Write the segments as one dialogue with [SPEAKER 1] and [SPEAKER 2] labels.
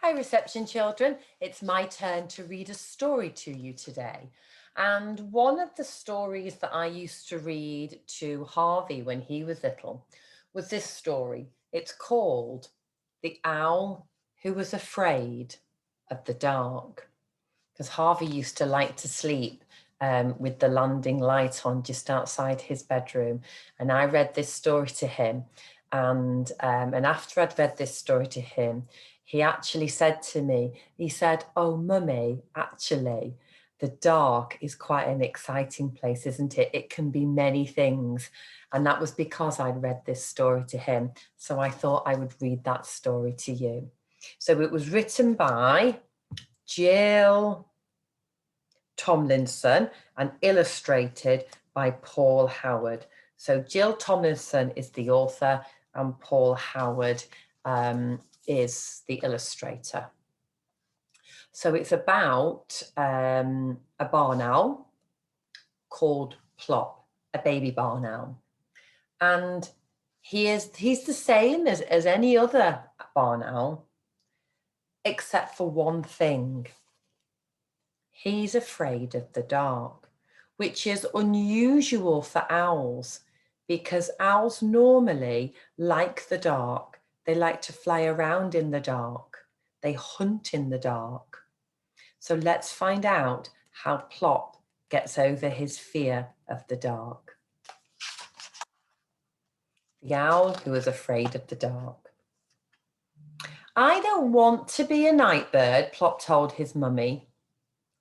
[SPEAKER 1] Hi reception children, it's my turn to read a story to you today. And one of the stories that I used to read to Harvey when he was little was this story. It's called The Owl Who Was Afraid of the Dark. Because Harvey used to like to sleep with the landing light on just outside his bedroom. And I read this story to him. And after I'd read this story to him, he actually said to me, he said, "Oh, Mummy, actually, the dark is quite an exciting place, isn't it? It can be many things." And that was because I'd read this story to him. So I thought I would read that story to you. So it was written by Jill Tomlinson and illustrated by Paul Howard. So Jill Tomlinson is the author and Paul Howard is the illustrator. So it's about a barn owl called Plop, a baby barn owl. And he's the same as any other barn owl, except for one thing. He's afraid of the dark, which is unusual for owls because owls normally like the dark. They like to fly around in the dark. They hunt in the dark. So let's find out how Plop gets over his fear of the dark. The owl who was afraid of the dark. "I don't want to be a night bird," Plop told his mummy.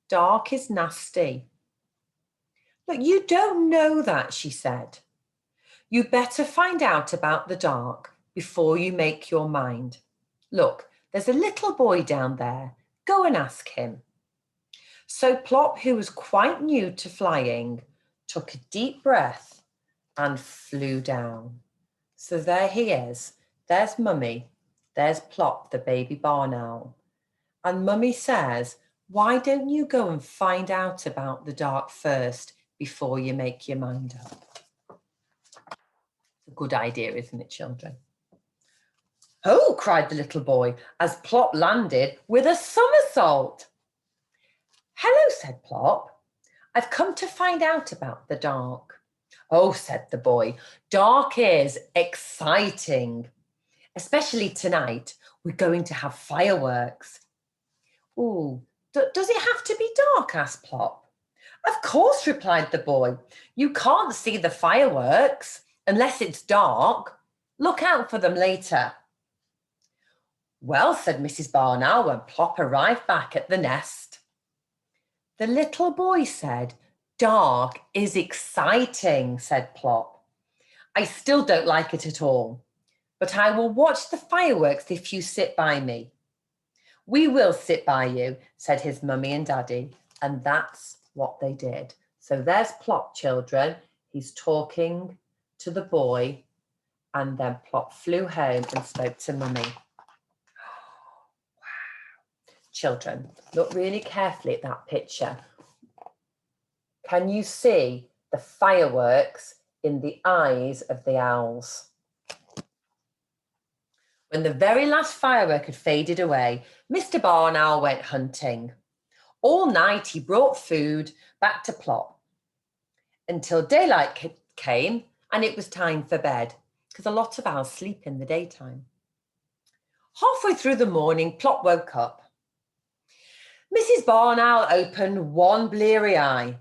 [SPEAKER 1] "Dark is nasty." "But you don't know that," she said. "You better find out about the dark before you make your mind. Look, there's a little boy down there. Go and ask him." So Plop, who was quite new to flying, took a deep breath and flew down. So there he is. There's Mummy. There's Plop, the baby barn owl. And Mummy says, "Why don't you go and find out about the dark first before you make your mind up?" It's a good idea, isn't it, children? "Oh," cried the little boy as Plop landed with a somersault. "Hello," said Plop. "I've come to find out about the dark." "Oh," said the boy, "dark is exciting. Especially tonight, we're going to have fireworks." "Ooh, does it have to be dark?" asked Plop. "Of course," replied the boy. "You can't see the fireworks unless it's dark. Look out for them later." "Well," said Mrs. Barn Owl when Plop arrived back at the nest. The little boy said, "Dark is exciting," said Plop. "I still don't like it at all, but I will watch the fireworks if you sit by me." "We will sit by you," said his mummy and daddy, and that's what they did. So there's Plop, children. He's talking to the boy, and then Plop flew home and spoke to Mummy. Children, look really carefully at that picture. Can you see the fireworks in the eyes of the owls? When the very last firework had faded away, Mr. Barn Owl went hunting. All night he brought food back to Plop until daylight came and it was time for bed, because a lot of owls sleep in the daytime. Halfway through the morning, Plop woke up. Mrs. Barn Owl opened one bleary eye.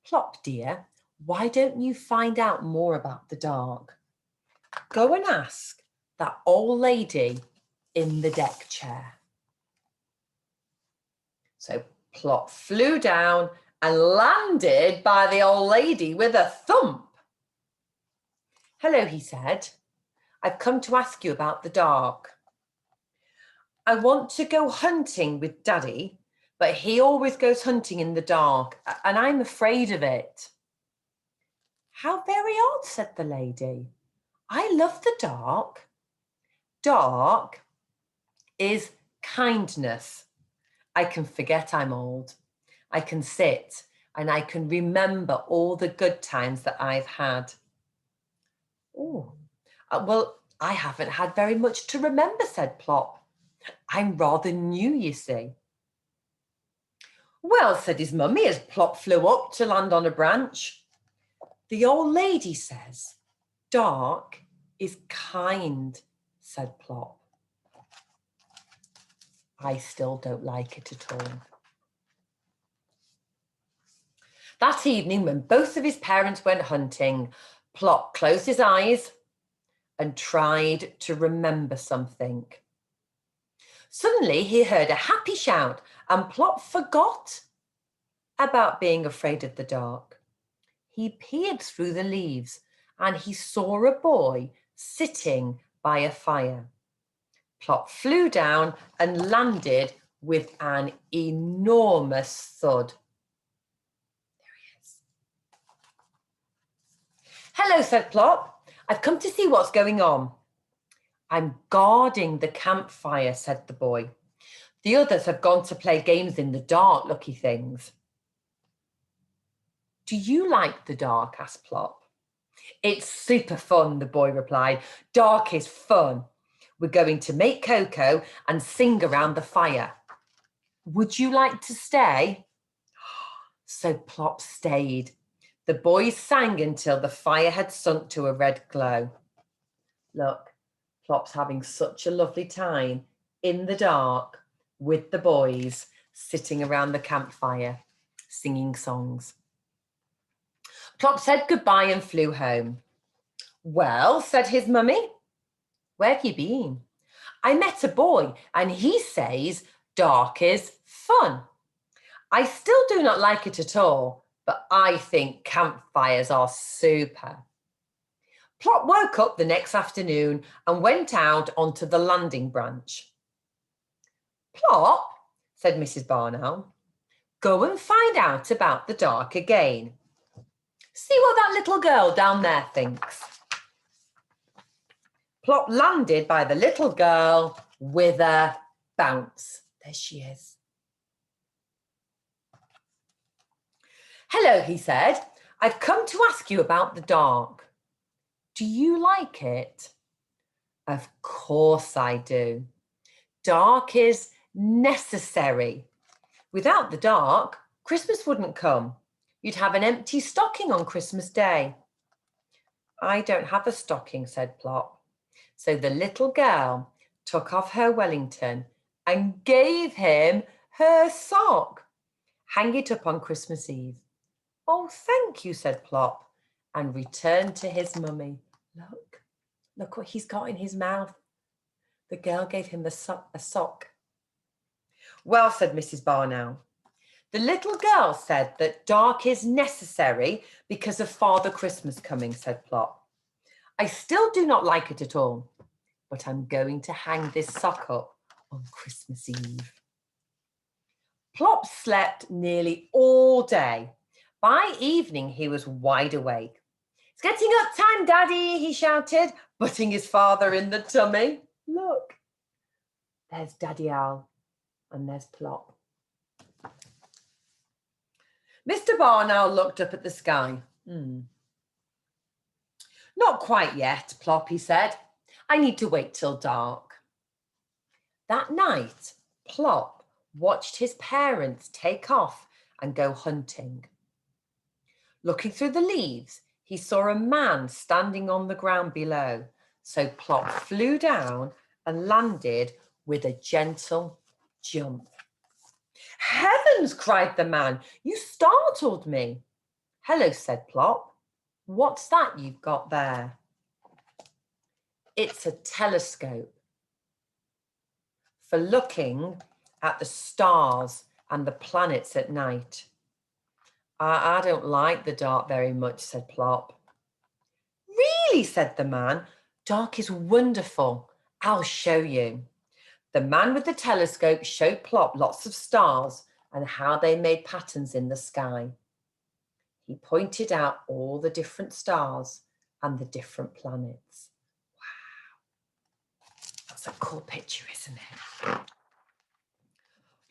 [SPEAKER 1] "Plop, dear, why don't you find out more about the dark? Go and ask that old lady in the deck chair." So Plop flew down and landed by the old lady with a thump. "Hello," he said. "I've come to ask you about the dark. I want to go hunting with Daddy, but he always goes hunting in the dark, and I'm afraid of it." "How very odd," said the lady. "I love the dark." Dark is kindness. I can forget I'm old. I can sit and I can remember all the good times that I've had. "Oh, well, I haven't had very much to remember," said Plop. I'm rather new, you see. Well, said his mummy as Plop flew up to land on a branch. The old lady says, dark is kind, said Plop. I still don't like it at all. That evening, when both of his parents went hunting, Plop closed his eyes and tried to remember something. Suddenly, he heard a happy shout, and Plop forgot about being afraid of the dark. He peered through the leaves, and he saw a boy sitting by a fire. Plop flew down and landed with an enormous thud. There he is. Hello, said Plop. I've come to see what's going on. I'm guarding the campfire, said the boy. The others have gone to play games in the dark, lucky things. Do you like the dark? Asked Plop. It's super fun, the boy replied. Dark is fun. We're going to make cocoa and sing around the fire. Would you like to stay? So Plop stayed. The boys sang until the fire had sunk to a red glow. Look, Plop's having such a lovely time in the dark with the boys sitting around the campfire, singing songs. Plop said goodbye and flew home. Well, said his mummy, where have you been? I met a boy and he says dark is fun. I still do not like it at all, but I think campfires are super. Plop woke up the next afternoon and went out onto the landing branch. Plop, said Mrs. Barnowl, go and find out about the dark again. See what that little girl down there thinks. Plop landed by the little girl with a bounce. There she is. Hello, he said. I've come to ask you about the dark. Do you like it? Of course I do. Dark is necessary. Without the dark, Christmas wouldn't come. You'd have an empty stocking on Christmas Day. I don't have a stocking, said Plop. So the little girl took off her Wellington and gave him her sock. Hang it up on Christmas Eve. Oh, thank you, said Plop, and returned to his mummy. Look what he's got in his mouth. The girl gave him a sock. Well, said Mrs. Barnowl, the little girl said that dark is necessary because of Father Christmas coming, said Plop. I still do not like it at all, but I'm going to hang this sock up on Christmas Eve. Plop slept nearly all day. By evening, he was wide awake. It's getting up time, Daddy, he shouted, butting his father in the tummy. Look, there's Daddy Owl and there's Plop. Mr. Barnowl looked up at the sky. Not quite yet, Plop, he said. I need to wait till dark. That night, Plop watched his parents take off and go hunting. Looking through the leaves, he saw a man standing on the ground below. So Plop flew down and landed with a gentle jump. Heavens, cried the man, you startled me. Hello, said Plop. What's that you've got there? It's a telescope for looking at the stars and the planets at night. I don't like the dark very much, said Plop. Really, said the man. Dark is wonderful. I'll show you. The man with the telescope showed Plop lots of stars and how they made patterns in the sky. He pointed out all the different stars and the different planets. Wow. That's a cool picture, isn't it?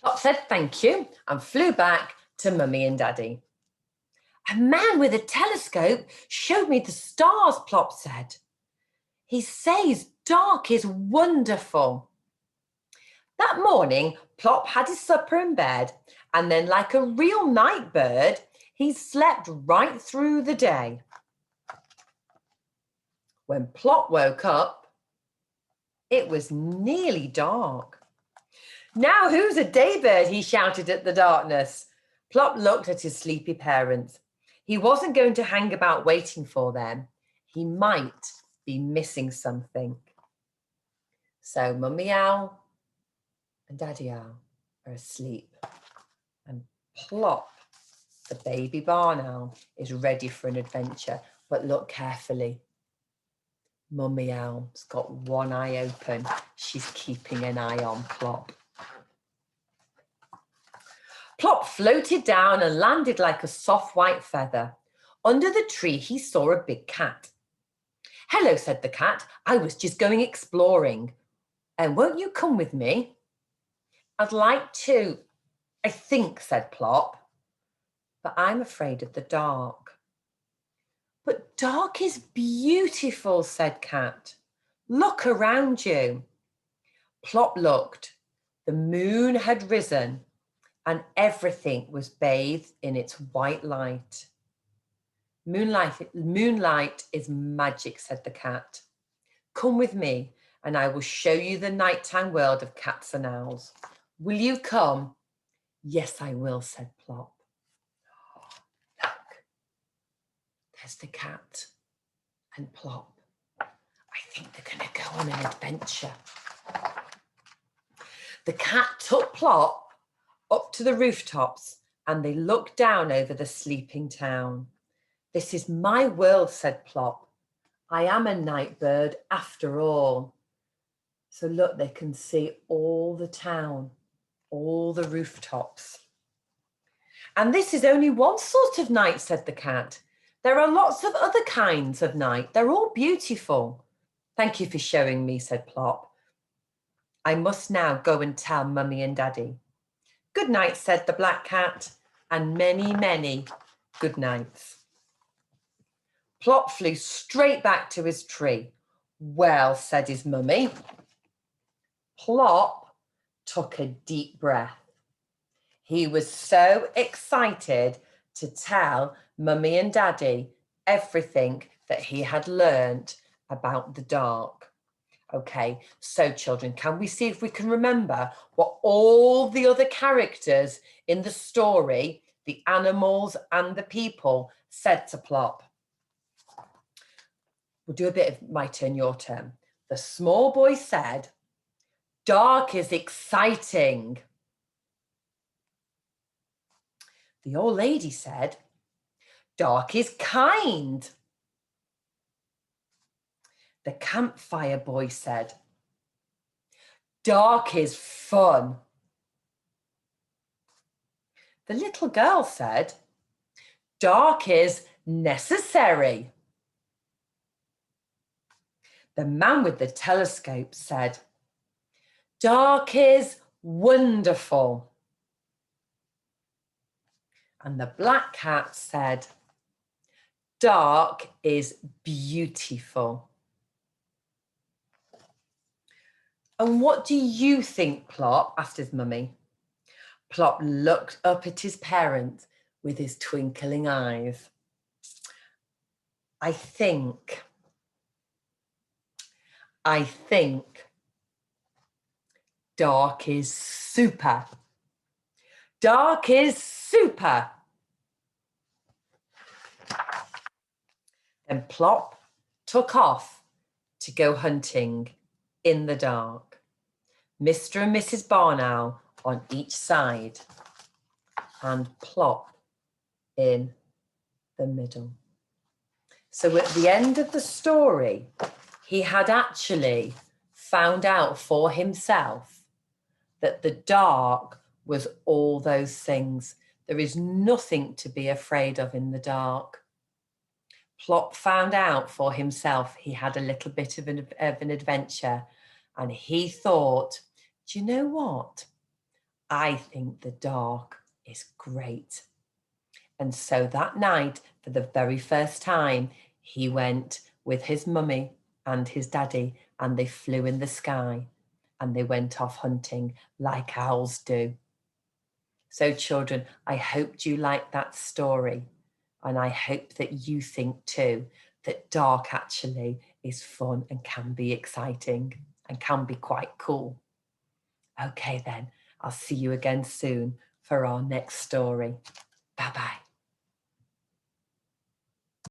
[SPEAKER 1] Plop said thank you and flew back to Mummy and Daddy. A man with a telescope showed me the stars, Plop said. He says dark is wonderful. That morning, Plop had his supper in bed, and then, like a real night bird, he slept right through the day. When Plop woke up, it was nearly dark. "Now who's a daybird?" he shouted at the darkness. Plop looked at his sleepy parents. He wasn't going to hang about waiting for them. He might be missing something. So Mummy Owl and Daddy Owl are asleep, and Plop, the baby barn owl, is ready for an adventure. But look carefully. Mummy Owl's got one eye open. She's keeping an eye on Plop. Plop floated down and landed like a soft white feather. Under the tree, he saw a big cat. "Hello," said the cat. "I was just going exploring. And won't you come with me?" "I'd like to, I think," said Plop. "But I'm afraid of the dark." "But dark is beautiful," said Cat. "Look around you." Plop looked. The moon had risen, and everything was bathed in its white light. Moonlight is magic," said the cat. "Come with me, and I will show you the nighttime world of cats and owls. Will you come?" "Yes, I will," said Plop. Oh, look, there's the cat and Plop. I think they're going to go on an adventure. The cat took Plop up to the rooftops, and they looked down over the sleeping town. "This is my world," said Plop. "I am a night bird after all." So look, they can see all the town, all the rooftops. "And this is only one sort of night," said the cat. "There are lots of other kinds of night. They're all beautiful." "Thank you for showing me," said Plop. "I must now go and tell Mummy and Daddy." "Good night," said the black cat, and many, many good nights. Plop flew straight back to his tree. "Well," said his mummy. Plop took a deep breath. He was so excited to tell Mummy and Daddy everything that he had learnt about the dark. Okay, so children, can we see if we can remember what all the other characters in the story, the animals and the people, said to Plop? We'll do a bit of my turn, your turn. The small boy said, "Dark is exciting." The old lady said, "Dark is kind." The campfire boy said, "Dark is fun." The little girl said, "Dark is necessary." The man with the telescope said, "Dark is wonderful." And the black cat said, "Dark is beautiful." "And what do you think, Plop?" asked his mummy. Plop looked up at his parent with his twinkling eyes. I think dark is super. Dark is super." Then Plop took off to go hunting in the dark. Mr. and Mrs. Barn Owl on each side, and Plop in the middle. So at the end of the story, he had actually found out for himself that the dark was all those things. There is nothing to be afraid of in the dark. Plop found out for himself he had a little bit of an adventure, and he thought, "Do you know what? I think the dark is great." And so that night, for the very first time, he went with his mummy and his daddy, and they flew in the sky. and they went off hunting like owls do. So children, I hope you liked that story, and I hope that you think too that dark actually is fun and can be exciting and can be quite cool. Okay then, I'll see you again soon for our next story. Bye-bye.